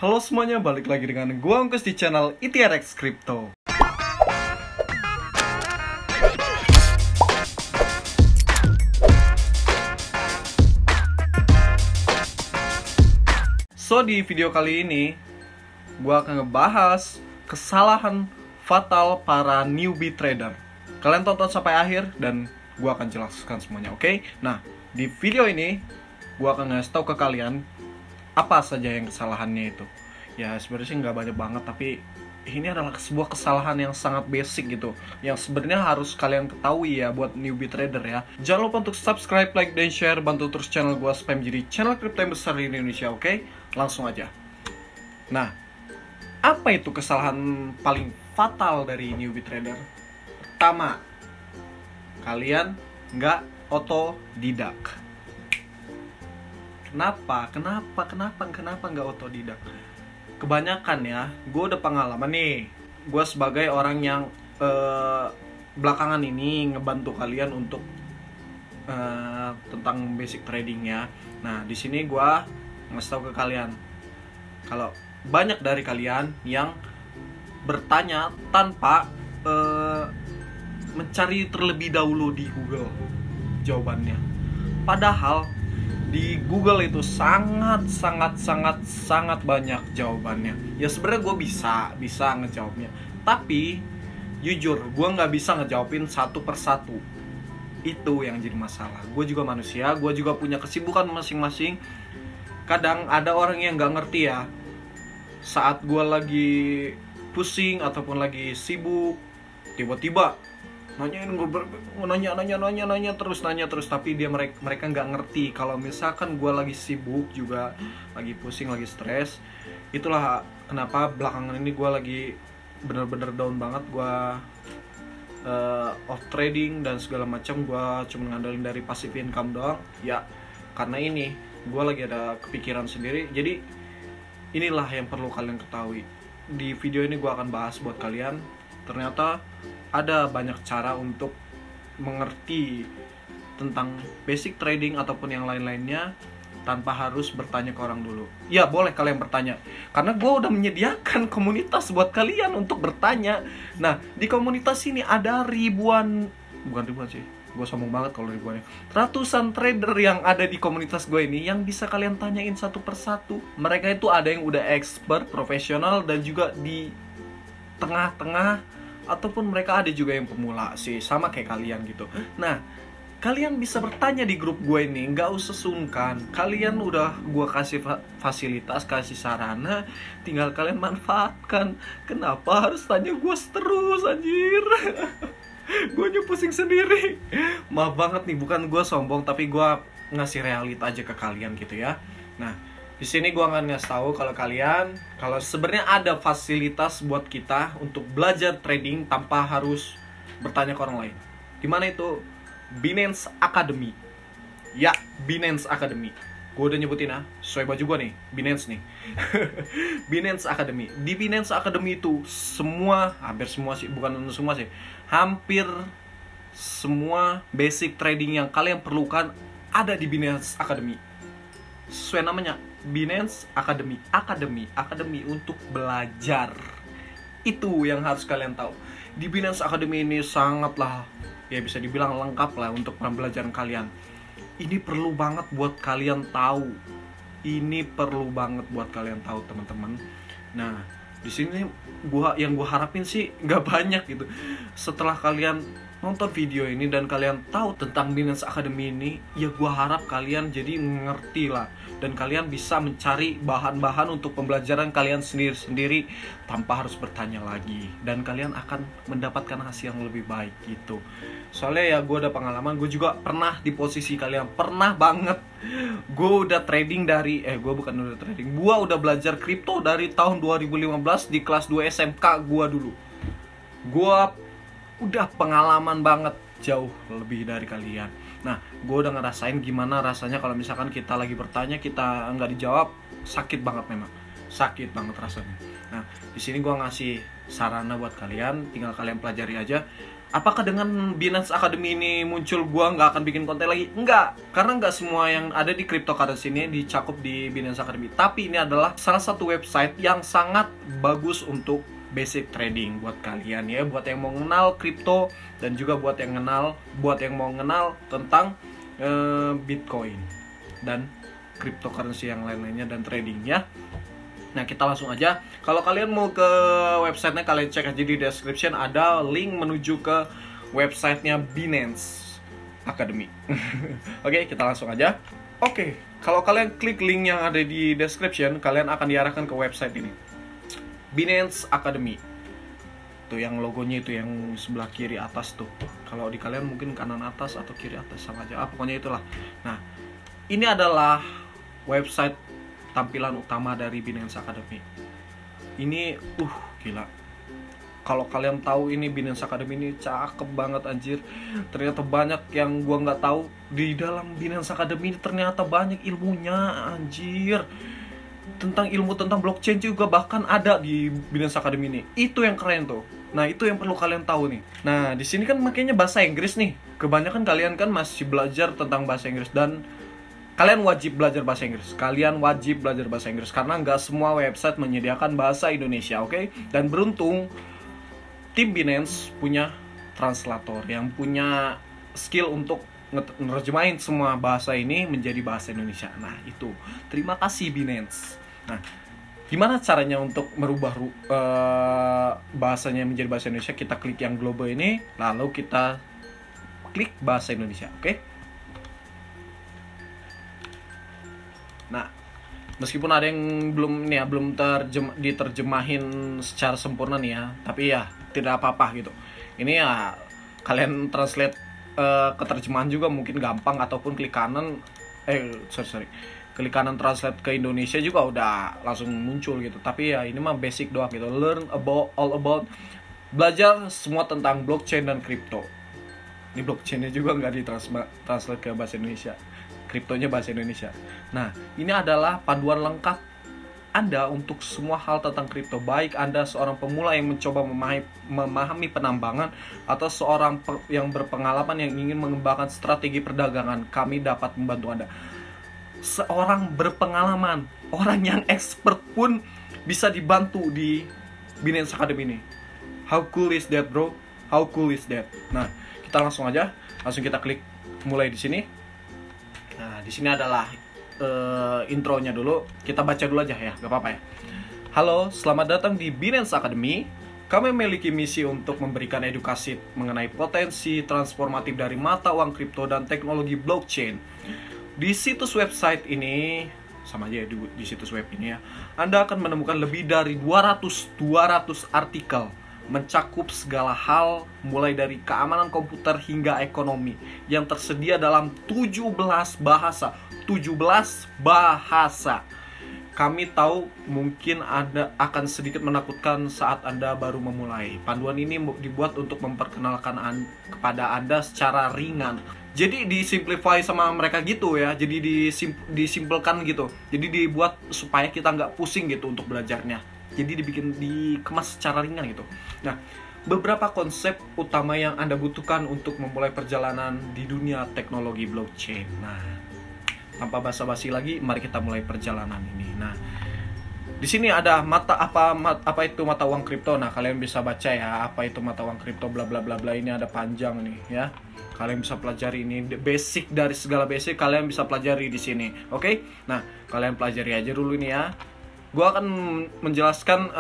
Halo semuanya, balik lagi dengan gua Angkus di channel ITRX Crypto. So, di video kali ini gua akan ngebahas kesalahan fatal para newbie trader. Kalian tonton sampai akhir dan gua akan jelaskan semuanya, oke? Nah, di video ini gua akan ngasih tahu ke kalian apa saja yang kesalahannya itu. Ya sebenarnya sih nggak banyak banget, tapi ini adalah sebuah kesalahan yang sangat basic gitu, yang sebenarnya harus kalian ketahui ya buat newbie trader ya. Jangan lupa untuk subscribe, like, dan share, bantu terus channel gua supaya menjadi channel kripto yang besar di Indonesia, oke? Langsung aja. Nah, apa itu kesalahan paling fatal dari newbie trader? Pertama, kalian nggak otodidak. Kenapa nggak otodidak? Kebanyakan ya, gue udah pengalaman nih. Gue sebagai orang yang belakangan ini ngebantu kalian untuk tentang basic trading ya. Nah, di sini gue ngasih tahu ke kalian kalau banyak dari kalian yang bertanya tanpa mencari terlebih dahulu di Google jawabannya. Padahal di Google itu sangat banyak jawabannya. Ya sebenarnya gue bisa ngejawabnya, tapi jujur gue nggak bisa ngejawabin satu persatu. Itu yang jadi masalah. Gue juga manusia, gue juga punya kesibukan masing-masing. Kadang ada orang yang nggak ngerti ya, saat gue lagi pusing ataupun lagi sibuk, tiba-tiba nanya terus, tapi mereka nggak ngerti kalau misalkan gue lagi sibuk juga, lagi pusing, lagi stres. Itulah kenapa belakangan ini gue lagi bener-bener down banget. Gue off trading dan segala macam, gue cuma ngandelin dari passive income doang ya. Karena ini gue lagi ada kepikiran sendiri, jadi inilah yang perlu kalian ketahui. Di video ini gue akan bahas buat kalian, ternyata ada banyak cara untuk mengerti tentang basic trading ataupun yang lain-lainnya tanpa harus bertanya ke orang dulu. Ya boleh kalian bertanya, karena gue udah menyediakan komunitas buat kalian untuk bertanya. Nah, di komunitas ini ada bukan ribuan sih, gue sombong banget kalau ribuannya, ratusan trader yang ada di komunitas gue ini yang bisa kalian tanyain satu persatu. Mereka itu ada yang udah expert, profesional, dan juga di tengah-tengah, ataupun mereka ada juga yang pemula sih, sama kayak kalian gitu. Nah, kalian bisa bertanya di grup gue ini, nggak usah sungkan. Kalian udah gue kasih fasilitas, kasih sarana, tinggal kalian manfaatkan. Kenapa harus tanya gue terus, anjir? Gue pusing sendiri. Maaf banget nih, bukan gue sombong, tapi gue ngasih realita aja ke kalian gitu ya. Nah, di sini gue akan ngasih tahu kalau sebenarnya ada fasilitas buat kita untuk belajar trading tanpa harus bertanya ke orang lain. Dimana itu? Binance Academy. Ya, Binance Academy. Gue udah nyebutin sesuai baju gue nih, Binance nih. Binance Academy. Di Binance Academy itu hampir semua sih, bukan semua sih, hampir semua basic trading yang kalian perlukan ada di Binance Academy. Sesuai namanya, Binance Academy untuk belajar. Itu yang harus kalian tahu. Di Binance Academy ini sangatlah, ya bisa dibilang lengkap lah untuk pembelajaran kalian. Ini perlu banget buat kalian tahu. Teman-teman. Nah, di sini yang gua harapin sih nggak banyak gitu. Setelah kalian nonton video ini dan kalian tahu tentang Binance Academy ini, ya gue harap kalian jadi mengerti lah, dan kalian bisa mencari bahan-bahan untuk pembelajaran kalian sendiri-sendiri tanpa harus bertanya lagi, dan kalian akan mendapatkan hasil yang lebih baik gitu. Soalnya ya gue udah pengalaman, gue juga pernah di posisi kalian, pernah banget. Gue udah trading gue udah belajar kripto dari tahun 2015 di kelas 2 SMK gue dulu. Gue udah pengalaman banget jauh lebih dari kalian. Nah, gue udah ngerasain gimana rasanya kalau misalkan kita lagi bertanya, kita nggak dijawab, sakit banget memang. Sakit banget rasanya. Nah, di sini gue ngasih sarana buat kalian, tinggal kalian pelajari aja. Apakah dengan Binance Academy ini muncul gua nggak akan bikin konten lagi? Enggak, karena nggak semua yang ada di cryptocurrency ini dicakup di Binance Academy. Tapi ini adalah salah satu website yang sangat bagus untuk basic trading buat kalian ya, buat yang mau kenal kripto dan juga buat yang mau kenal tentang Bitcoin dan cryptocurrency yang lain-lainnya dan tradingnya. Nah, kita langsung aja. Kalau kalian mau ke websitenya, kalian cek aja di description, ada link menuju ke websitenya Binance Academy. Oke, kita langsung aja. Oke, kalau kalian klik link yang ada di description, kalian akan diarahkan ke website ini, Binance Academy. Tuh yang logonya itu yang sebelah kiri atas tuh. Kalau di kalian mungkin kanan atas atau kiri atas sama aja. Pokoknya itulah. Nah, ini adalah website tampilan utama dari Binance Academy. Ini gila. Kalau kalian tahu ini Binance Academy ini cakep banget anjir. Ternyata banyak yang gua nggak tahu di dalam Binance Academy ini, ternyata banyak ilmunya anjir. Tentang ilmu tentang blockchain juga bahkan ada di Binance Academy ini. Itu yang keren tuh. Nah, itu yang perlu kalian tahu nih. Nah, di sini kan makanya bahasa Inggris nih. Kebanyakan kalian kan masih belajar tentang bahasa Inggris dan kalian wajib belajar bahasa Inggris. Karena nggak semua website menyediakan bahasa Indonesia, oke? Dan beruntung tim Binance punya translator yang punya skill untuk nerjemahin semua bahasa ini menjadi bahasa Indonesia. Nah, itu. Terima kasih Binance. Nah, gimana caranya untuk merubah bahasanya menjadi bahasa Indonesia? Kita klik yang global ini, lalu kita klik bahasa Indonesia, oke? Nah, meskipun ada yang belum diterjemahin secara sempurna nih ya, tapi ya tidak apa-apa gitu. Ini ya kalian translate ke terjemahan juga mungkin gampang, ataupun klik kanan klik kanan translate ke Indonesia juga udah langsung muncul gitu. Tapi ya ini mah basic doang gitu. Learn all about, belajar semua tentang blockchain dan crypto. Ini blockchainnya juga nggak ditranslate ke bahasa Indonesia, kriptonya bahasa Indonesia. Nah, ini adalah panduan lengkap Anda untuk semua hal tentang kripto. Baik Anda seorang pemula yang mencoba memahami penambangan, atau seorang yang berpengalaman yang ingin mengembangkan strategi perdagangan, kami dapat membantu Anda. Seorang berpengalaman, orang yang expert pun bisa dibantu di Binance Academy ini. How cool is that, bro? How cool is that? Nah, kita langsung kita klik mulai di sini. Nah, di sini adalah intronya dulu. Kita baca dulu aja ya, gak apa-apa ya. Halo, selamat datang di Binance Academy. Kami memiliki misi untuk memberikan edukasi mengenai potensi transformatif dari mata uang kripto dan teknologi blockchain. Di situs website ini, sama aja ya, di situs web ini ya, Anda akan menemukan lebih dari 200 artikel mencakup segala hal mulai dari keamanan komputer hingga ekonomi yang tersedia dalam 17 bahasa. Kami tahu mungkin akan sedikit menakutkan saat Anda baru memulai. Panduan ini dibuat untuk memperkenalkan kepada Anda secara ringan. Jadi disimplify sama mereka gitu ya. Jadi disimpelkan gitu. Jadi dibuat supaya kita nggak pusing gitu untuk belajarnya. Jadi dikemas secara ringan gitu. Nah, beberapa konsep utama yang Anda butuhkan untuk memulai perjalanan di dunia teknologi blockchain. Nah, tanpa basa-basi lagi, mari kita mulai perjalanan ini. Nah, di sini ada apa itu mata uang kripto. Nah, kalian bisa baca ya, apa itu mata uang kripto bla bla bla bla. Ini ada panjang nih ya. Kalian bisa pelajari ini, basic dari segala basic kalian bisa pelajari di sini. Oke? Nah, kalian pelajari aja dulu ini ya. Gua akan menjelaskan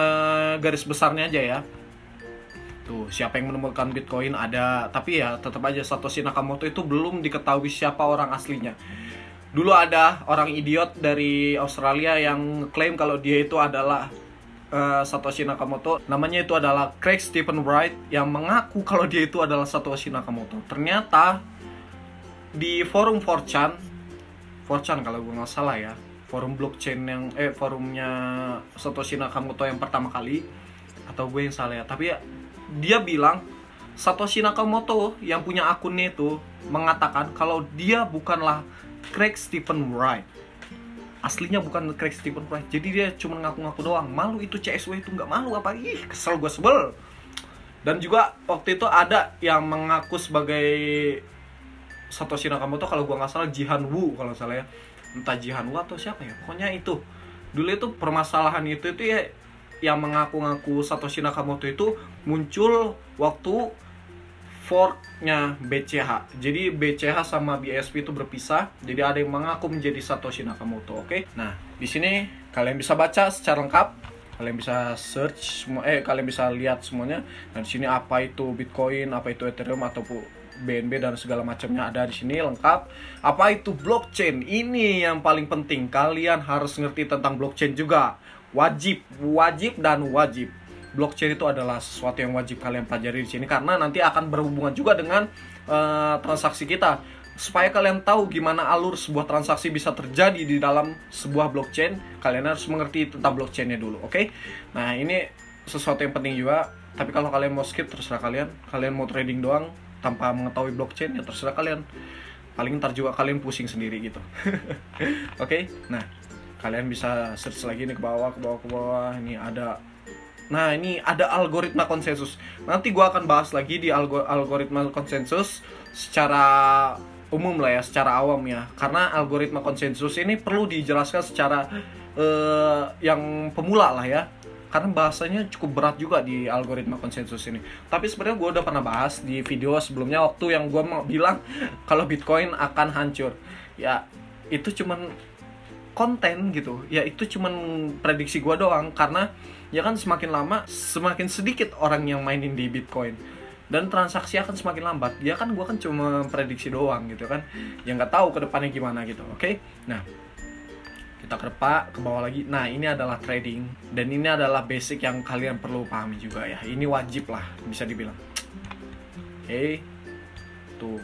garis besarnya aja ya. Tuh, siapa yang menemukan Bitcoin ada, tapi ya tetap aja Satoshi Nakamoto itu belum diketahui siapa orang aslinya. Dulu ada orang idiot dari Australia yang klaim kalau dia itu adalah Satoshi Nakamoto. Namanya itu adalah Craig Stephen Wright, yang mengaku kalau dia itu adalah Satoshi Nakamoto. Ternyata di forum 4chan kalau gue nggak salah ya, forum blockchain yang forumnya Satoshi Nakamoto yang pertama kali, atau gue yang salah ya, tapi ya, dia bilang Satoshi Nakamoto yang punya akunnya itu mengatakan kalau dia bukanlah Craig Stephen Wright. Aslinya bukan Craig Stephen Wright. Jadi dia cuma ngaku-ngaku doang. Malu itu CSW itu nggak malu apa? Ih, kesel gue sebel. Dan juga waktu itu ada yang mengaku sebagai Satoshi Nakamoto, kalau gua nggak salah Jihan Wu kalau salah ya, entah Jihan Wu atau siapa ya, pokoknya itu dulu itu permasalahan itu ya, yang mengaku-ngaku Satoshi Nakamoto itu muncul waktu forknya BCH. Jadi BCH sama BSP itu berpisah. Jadi ada yang mengaku menjadi Satoshi Nakamoto. Oke. Nah, di sini kalian bisa baca secara lengkap. Kalian bisa search semua, kalian bisa lihat semuanya. Nah, di sini apa itu Bitcoin, apa itu Ethereum ataupun BNB dan segala macamnya ada di sini lengkap. Apa itu blockchain? Ini yang paling penting. Kalian harus ngerti tentang blockchain juga. Wajib dan wajib. Blockchain itu adalah sesuatu yang wajib kalian pelajari di sini karena nanti akan berhubungan juga dengan transaksi kita. Supaya kalian tahu gimana alur sebuah transaksi bisa terjadi di dalam sebuah blockchain, kalian harus mengerti tentang blockchainnya dulu, oke? Nah, ini sesuatu yang penting juga. Tapi kalau kalian mau skip, terserah kalian. Kalian mau trading doang tanpa mengetahui blockchain, ya terserah kalian. Paling ntar juga kalian pusing sendiri gitu. Oke? Nah, kalian bisa search lagi nih ke bawah. Ini ada. Nah, ini ada algoritma konsensus. Nanti gue akan bahas lagi di algoritma konsensus secara umum lah ya, secara awam ya. Karena algoritma konsensus ini perlu dijelaskan secara yang pemula lah ya. Karena bahasanya cukup berat juga di algoritma konsensus ini. Tapi sebenarnya gue udah pernah bahas di video sebelumnya waktu yang gue mau bilang kalau Bitcoin akan hancur. Ya, itu cuman konten gitu. Ya, itu cuman prediksi gue doang. Karena ya kan semakin lama semakin sedikit orang yang mainin di Bitcoin dan transaksi akan semakin lambat. Ya kan gua kan cuma prediksi doang gitu kan, yang nggak tahu ke depannya gimana gitu. Oke? Nah, kita ke bawah lagi. Nah, ini adalah trading dan ini adalah basic yang kalian perlu pahami juga ya. Ini wajib lah bisa dibilang. Oke. Tuh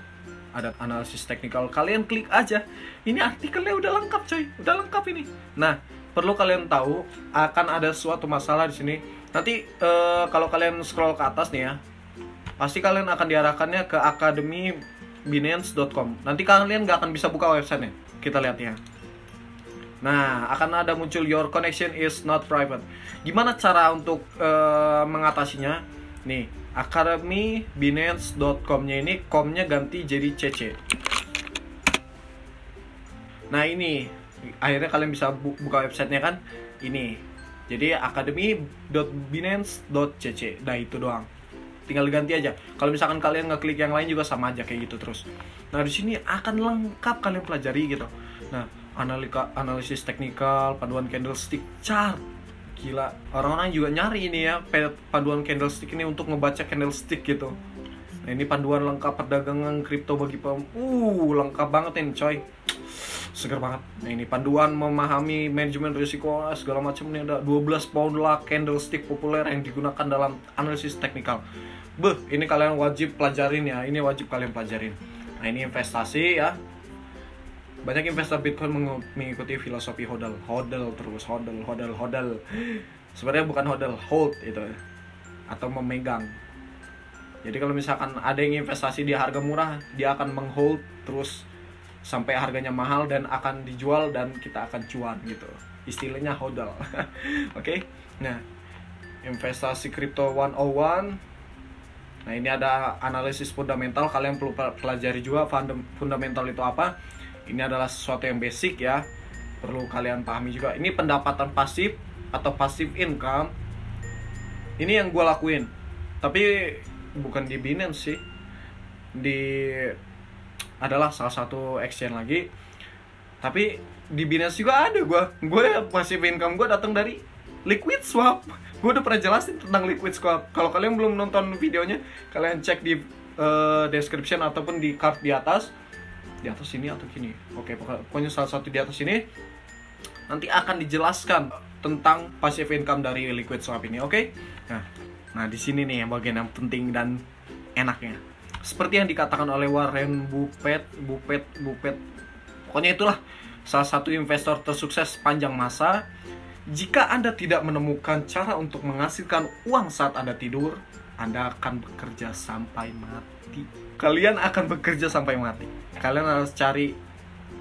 ada analisis teknikal, kalian klik aja. Ini artikelnya udah lengkap coy, udah lengkap ini. Nah, perlu kalian tahu akan ada suatu masalah di sini. Nanti kalau kalian scroll ke atas nih ya, pasti kalian akan diarahkannya ke academybinance.com. Nanti kalian nggak akan bisa buka websitenya. Kita lihat ya. Nah, akan ada muncul your connection is not private. Gimana cara untuk mengatasinya? Nih, academybinance.com-nya ini com-nya ganti jadi cc. Nah, ini akhirnya kalian bisa buka websitenya kan. Ini jadi academy.binance.cc. Nah, itu doang, tinggal diganti aja. Kalau misalkan kalian ngeklik yang lain juga sama aja kayak gitu terus. Nah, di sini akan lengkap kalian pelajari gitu. Nah, analisis teknikal, panduan candlestick chart. Gila, orang-orang juga nyari ini ya, panduan candlestick ini untuk ngebaca candlestick gitu. Nah, ini panduan lengkap perdagangan kripto bagi lengkap banget ini coy. Seger banget. Nah, ini panduan memahami manajemen risiko segala macam. Ini ada 12 pound lah candlestick populer yang digunakan dalam analisis teknikal. Ini kalian wajib pelajarin ya. Ini wajib kalian pelajarin. Nah, ini investasi ya. Banyak investor Bitcoin mengikuti filosofi hodl terus, hodl. Sebenarnya bukan hodl, hold itu atau memegang. Jadi kalau misalkan ada yang investasi di harga murah, dia akan menghold terus sampai harganya mahal dan akan dijual dan kita akan cuan gitu. Istilahnya hodl. Oke? Nah, investasi kripto 101. Nah, ini ada analisis fundamental, kalian perlu pelajari juga fundamental itu apa. Ini adalah sesuatu yang basic ya, perlu kalian pahami juga. Ini pendapatan pasif atau passive income. Ini yang gue lakuin, tapi bukan di Binance sih, adalah salah satu exchange lagi. Tapi di Binance juga ada gue passive income gue datang dari Liquid Swap. Gue udah pernah jelasin tentang Liquid Swap. Kalau kalian belum nonton videonya, kalian cek di description ataupun di card di atas sini atau gini. Oke, pokoknya salah satu di atas sini nanti akan dijelaskan tentang passive income dari Liquid Swap ini. Oke? Nah, di sini nih yang bagian yang penting dan enaknya. Seperti yang dikatakan oleh Warren Buffett. Pokoknya itulah salah satu investor tersukses sepanjang masa. Jika Anda tidak menemukan cara untuk menghasilkan uang saat Anda tidur, Anda akan bekerja sampai mati. Kalian akan bekerja sampai mati. Kalian harus cari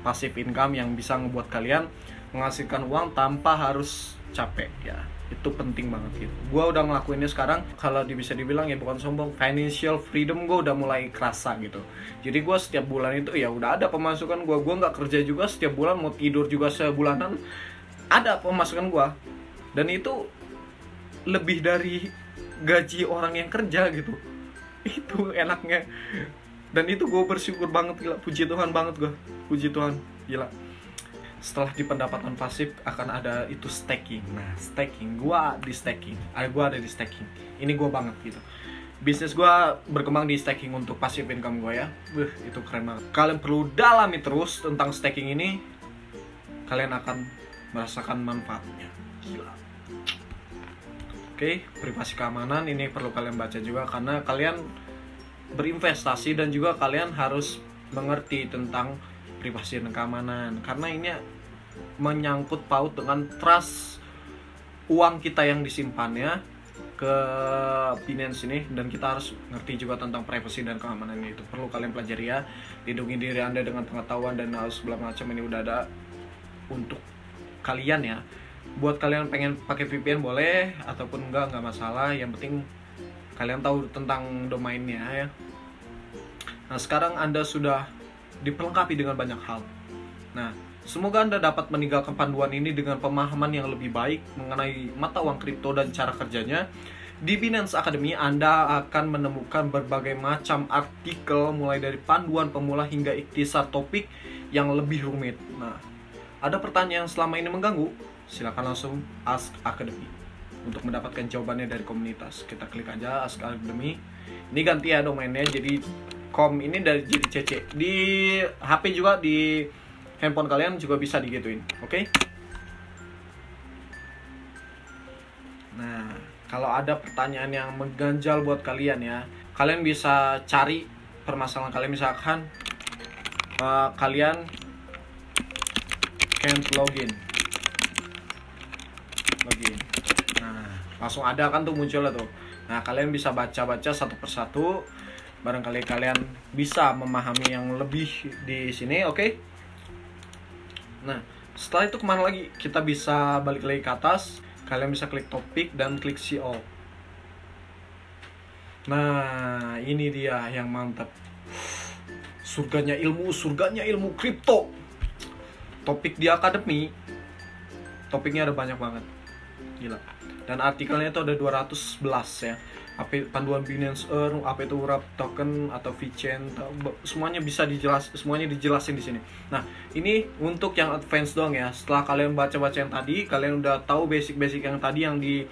passive income yang bisa ngebuat kalian menghasilkan uang tanpa harus capek ya. Itu penting banget gitu. Gue udah ngelakuinnya sekarang, kalau bisa dibilang ya bukan sombong, financial freedom gue udah mulai kerasa gitu. Jadi gue setiap bulan itu ya udah ada pemasukan gue nggak kerja juga, setiap bulan mau tidur juga sebulanan ada pemasukan gue, dan itu lebih dari gaji orang yang kerja gitu. Itu enaknya, dan itu gue bersyukur banget, gila, puji Tuhan banget gue, puji Tuhan, gila. Setelah di pendapatan pasif akan ada itu staking. Nah, staking, gue ada di staking. Ini gue banget gitu. Bisnis gue berkembang di staking untuk passive income gue ya. Itu keren banget. Kalian perlu dalami terus tentang staking ini. Kalian akan merasakan manfaatnya. Gila. Oke, privasi keamanan ini perlu kalian baca juga, karena kalian berinvestasi dan juga kalian harus mengerti tentang privasi dan keamanan, karena ini menyangkut paut dengan trust uang kita yang disimpannya ke Binance ini, dan kita harus ngerti juga tentang privasi dan keamanan. Itu perlu kalian pelajari ya. Lindungi diri Anda dengan pengetahuan dan hal segala macam ini udah ada untuk kalian ya. Buat kalian pengen pakai VPN boleh, ataupun enggak masalah, yang penting kalian tahu tentang domainnya ya. Nah, sekarang Anda sudah dipelengkapi dengan banyak hal. Nah, semoga Anda dapat meninggalkan panduan ini dengan pemahaman yang lebih baik mengenai mata uang kripto dan cara kerjanya. Di Binance Academy, Anda akan menemukan berbagai macam artikel, mulai dari panduan pemula hingga ikhtisar topik yang lebih rumit. Nah, ada pertanyaan yang selama ini mengganggu? Silakan langsung Ask Academy untuk mendapatkan jawabannya dari komunitas. Kita klik aja Ask Academy. Ini ganti ya domainnya, jadi com ini dari jadi CC. Di HP juga, di handphone kalian juga bisa digituin. Oke? Nah, kalau ada pertanyaan yang mengganjal buat kalian ya, kalian bisa cari permasalahan kalian. Misalkan kalian can't login. Nah, langsung ada kan tuh munculnya tuh. Nah, kalian bisa baca-baca satu persatu. Barangkali kalian bisa memahami yang lebih di sini, oke? Nah, setelah itu kemana lagi? Kita bisa balik lagi ke atas. Kalian bisa klik topik dan klik see all. Nah, ini dia yang mantap. Surganya ilmu kripto. Topik di Academy, topiknya ada banyak banget. Gila. Dan artikelnya itu ada 211 ya. Apa panduan Binance Earn, apa itu wrap token atau VeChain, semuanya bisa semuanya dijelasin di sini. Nah, ini untuk yang advance doang ya. Setelah kalian baca-baca yang tadi, kalian udah tahu basic-basic yang tadi yang di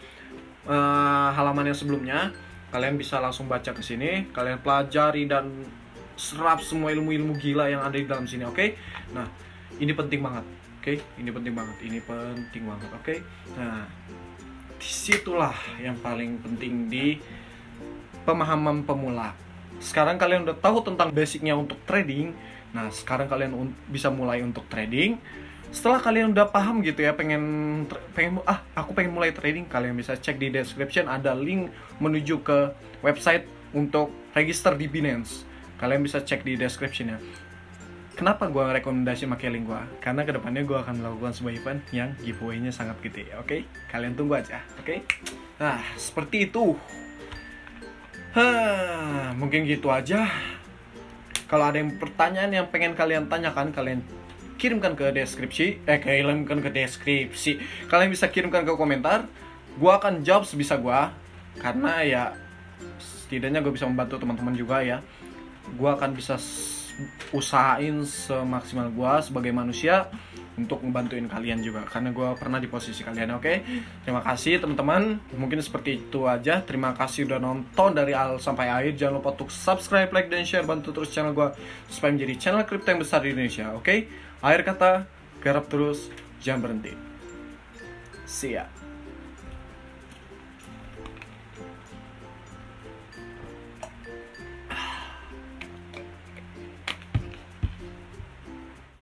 halaman yang sebelumnya, kalian bisa langsung baca ke sini, kalian pelajari dan serap semua ilmu-ilmu gila yang ada di dalam sini, oke? Nah, ini penting banget. Oke, ini penting banget. Oke. Nah, disitulah yang paling penting di pemahaman pemula. Sekarang kalian udah tahu tentang basicnya untuk trading. Nah, sekarang kalian bisa mulai untuk trading. Setelah kalian udah paham gitu ya, aku pengen mulai trading, kalian bisa cek di description, ada link menuju ke website untuk register di Binance. Kalian bisa cek di description ya. Kenapa gue rekomendasi pakai link gue? Karena kedepannya gue akan melakukan sebuah event yang giveaway-nya sangat gede, oke? Kalian tunggu aja, oke? Nah, seperti itu. Mungkin gitu aja. Kalau ada yang pertanyaan yang pengen kalian tanyakan, kalian kirimkan ke deskripsi. Kalian bisa kirimkan ke komentar. Gue akan jawab sebisa gue. Karena ya, setidaknya gue bisa membantu teman-teman juga ya. Gue akan bisa usahain semaksimal gue sebagai manusia untuk membantuin kalian juga, karena gue pernah di posisi kalian, oke? Terima kasih teman-teman, mungkin seperti itu aja. Terima kasih udah nonton dari awal sampai akhir. Jangan lupa untuk subscribe, like, dan share. Bantu terus channel gue supaya menjadi channel kripto yang besar di Indonesia, oke? Akhir kata, garap terus, jangan berhenti. See ya.